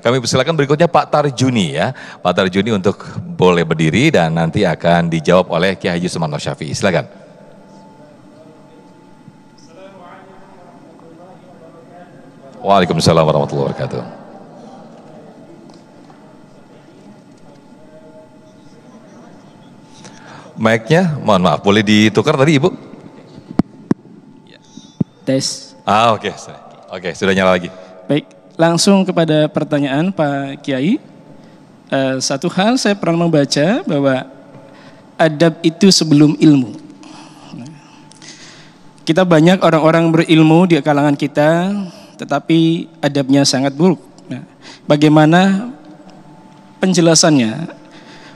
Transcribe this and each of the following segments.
Kami persilakan berikutnya Pak Tarjuni ya. Pak Tarjuni untuk boleh berdiri dan nanti akan dijawab oleh Kiai Haji Sumarno Syafi'i. Silakan. Waalaikumsalam warahmatullahi wabarakatuh. Mic-nya, mohon maaf, boleh ditukar tadi Ibu? Tes. Oke. Oke, sudah nyala lagi. Baik, langsung kepada pertanyaan Pak Kiai. Satu hal saya pernah membaca bahwa adab itu sebelum ilmu. Kita banyak orang-orang berilmu di kalangan kita, tetapi adabnya sangat buruk. Nah, bagaimana penjelasannya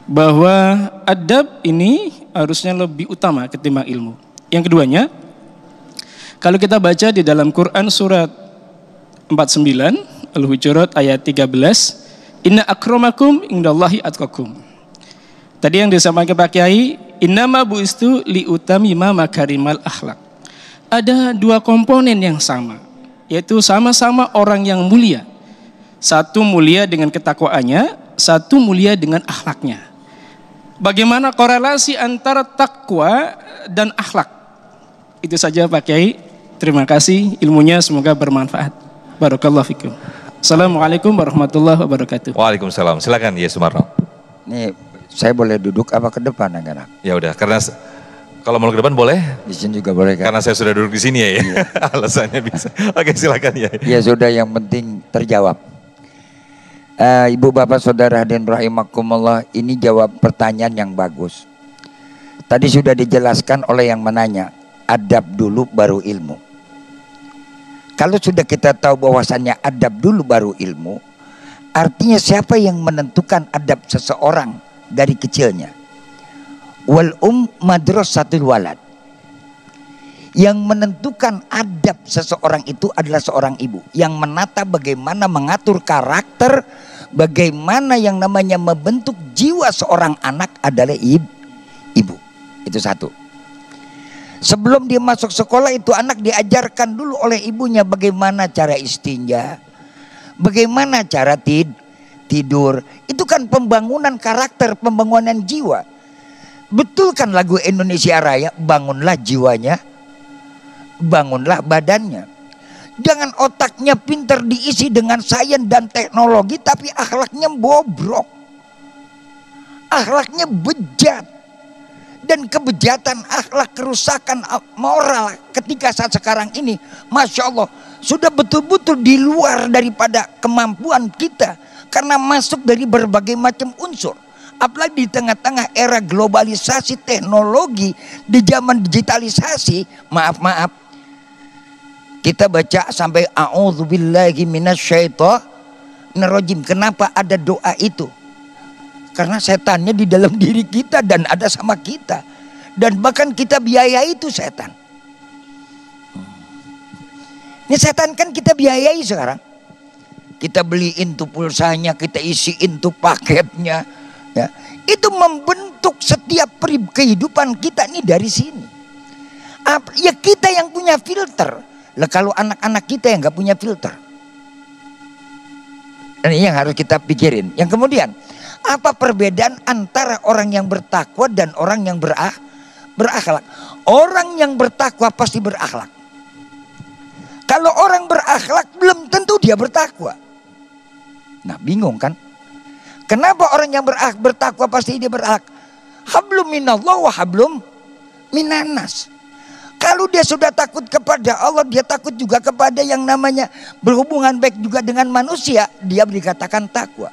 bahwa adab ini harusnya lebih utama ketimbang ilmu? Yang keduanya, kalau kita baca di dalam Quran surat 49 Al-Hujurat ayat 13, inna akramakum indallahi atqakum. Tadi yang disampaikan Pak Kiai, innama buistu liutamima makarimal akhlak. Ada dua komponen yang sama, yaitu sama-sama orang yang mulia. Satu mulia dengan ketakwaannya, satu mulia dengan akhlaknya. Bagaimana korelasi antara takwa dan akhlak? Itu saja Pak Kiai. Terima kasih ilmunya, semoga bermanfaat. Barakallahu fikum. Assalamualaikum warahmatullahi wabarakatuh. Waalaikumsalam. Silakan ya Sumarno. Nih, saya boleh duduk apa ke depan enggak? Ya udah, karena kalau mau ke depan boleh. Di sini juga boleh kan? Karena saya sudah duduk di sini ya. Iya. Alasannya bisa. Oke, silakan ya. Ya sudah, yang penting terjawab. Ibu bapak saudara hadirin rahimakumullah, ini jawab pertanyaan yang bagus. Tadi sudah dijelaskan oleh yang menanya, adab dulu baru ilmu. Kalau sudah kita tahu bahwasannya adab dulu baru ilmu, artinya siapa yang menentukan adab seseorang dari kecilnya? Wal madrasatul walad. Yang menentukan adab seseorang itu adalah seorang ibu yang menata bagaimana mengatur karakter, bagaimana yang namanya membentuk jiwa seorang anak adalah ibu. Itu satu. Sebelum dia masuk sekolah itu anak diajarkan dulu oleh ibunya bagaimana cara istinja, bagaimana cara tidur. Itu kan pembangunan karakter, pembangunan jiwa. Betul kan lagu Indonesia Raya, bangunlah jiwanya, bangunlah badannya. Jangan otaknya pintar diisi dengan sains dan teknologi tapi akhlaknya bobrok. Akhlaknya bejat. Dan kebejatan akhlak, kerusakan moral ketika saat sekarang ini, Masya Allah, sudah betul-betul di luar daripada kemampuan kita. Karena masuk dari berbagai macam unsur. Apalagi di tengah-tengah era globalisasi teknologi, di zaman digitalisasi, maaf, kita baca sampai a'udzubillahi minasyaitonirrajim. Kenapa ada doa itu? Karena setannya di dalam diri kita dan ada sama kita. Dan bahkan kita biayai itu setan. Ini setan kan kita biayai sekarang. Kita beliin tuh pulsanya, kita isiin tuh paketnya. Ya. Itu membentuk setiap kehidupan kita nih dari sini. Ya kita yang punya filter. Lah kalau anak-anak kita yang gak punya filter. Ini yang harus kita pikirin. Yang kemudian, apa perbedaan antara orang yang bertakwa dan orang yang berakhlak? Orang yang bertakwa pasti berakhlak. Kalau orang berakhlak belum tentu dia bertakwa. Nah, bingung kan? Kenapa orang yang bertakwa pasti dia berakhlak? Hablum minallah wa hablum minanas. Kalau dia sudah takut kepada Allah, dia takut juga kepada yang namanya berhubungan baik juga dengan manusia, dia dikatakan takwa.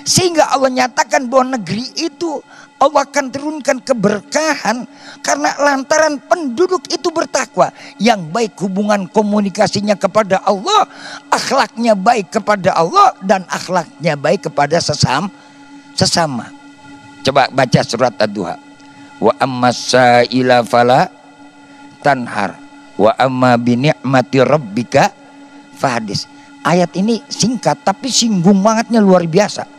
Sehingga Allah nyatakan bahwa negeri itu Allah akan turunkan keberkahan karena lantaran penduduk itu bertakwa. Yang baik hubungan komunikasinya kepada Allah, akhlaknya baik kepada Allah, dan akhlaknya baik kepada sesama. Coba baca surat Ad-Duha. Wa ammasaila fala tanhar wa amma bi ni'mati rabbika fahadis. Ayat ini singkat tapi singgung bangetnya luar biasa.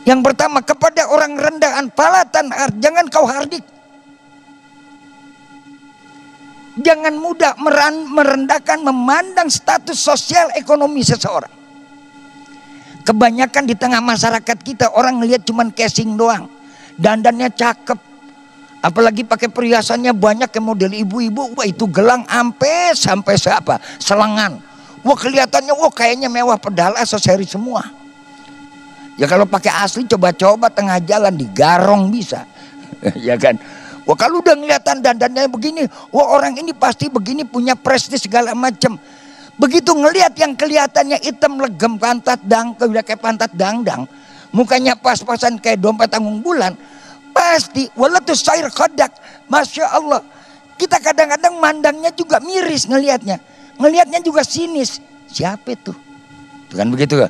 Yang pertama, kepada orang rendahan fala tanhar, jangan kau hardik. Jangan mudah merendahkan, memandang status sosial ekonomi seseorang. Kebanyakan di tengah masyarakat kita orang ngelihat cuman casing doang. Dandannya cakep. Apalagi pakai perhiasannya banyak yang model ibu-ibu. Wah itu gelang sampai siapa? Selengan. Wah kelihatannya wah kayaknya mewah padahal aksesori semua. Ya kalau pakai asli coba-coba tengah jalan digarong bisa. Ya kan. Wah kalau udah ngeliatan dandannya begini, wah orang ini pasti begini punya prestis segala macam. Begitu ngelihat yang kelihatannya hitam legem pantat udah kayak pantat dangdang, mukanya pas-pasan kayak dompet tanggung bulan, pasti walatus sair khodak, masya Allah. Kita kadang-kadang mandangnya juga miris ngelihatnya juga sinis. Siapa itu? Bukan begitu ya?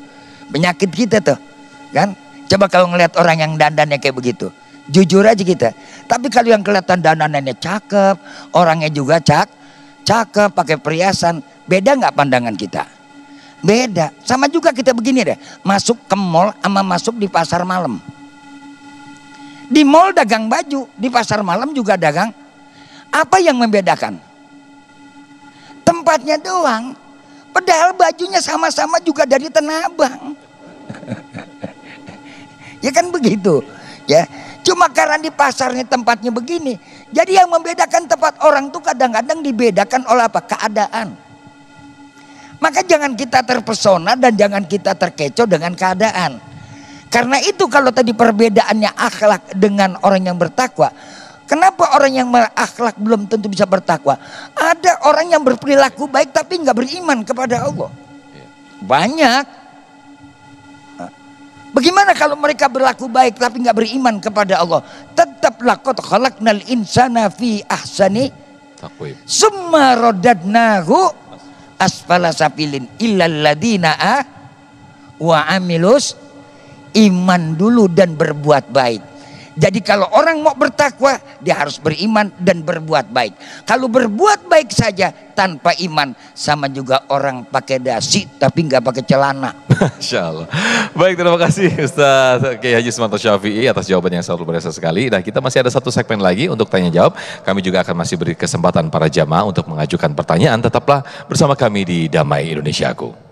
Penyakit kita tuh, kan? Coba kalau ngelihat orang yang dandannya kayak begitu. Jujur aja kita. Tapi kalau yang kelihatan dandanannya cakep, orangnya juga cakep, pakai perhiasan, beda nggak pandangan kita? Beda. Sama juga kita begini deh, masuk ke mall sama masuk di pasar malam. Di mall dagang baju, di pasar malam juga dagang. Apa yang membedakan? Tempatnya doang. Padahal bajunya sama-sama juga dari Tanah Abang. Ya kan begitu, ya. Cuma karena di pasarnya tempatnya begini. Jadi yang membedakan tempat orang tuh kadang-kadang dibedakan oleh apa? Keadaan. Maka jangan kita terpesona dan jangan kita terkecoh dengan keadaan. Karena itu kalau tadi perbedaannya akhlak dengan orang yang bertakwa. Kenapa orang yang berakhlak belum tentu bisa bertakwa? Ada orang yang berperilaku baik tapi nggak beriman kepada Allah. Banyak. Bagaimana kalau mereka berlaku baik tapi nggak beriman kepada Allah? Tetap laqad khalaqnal insana fi ahsani taqwim. Summa radadnahu asfala safilin illal ladina wa amilus, iman dulu dan berbuat baik. Jadi kalau orang mau bertakwa, dia harus beriman dan berbuat baik. Kalau berbuat baik saja tanpa iman, sama juga orang pakai dasi tapi nggak pakai celana. Masya Allah. Baik, terima kasih Ustaz Kiai Haji Sumanto Syafi'i atas jawaban yang sangat luar biasa sekali. Nah, kita masih ada satu segmen lagi untuk tanya jawab. Kami juga akan masih beri kesempatan para jamaah untuk mengajukan pertanyaan. Tetaplah bersama kami di Damai Indonesiaku.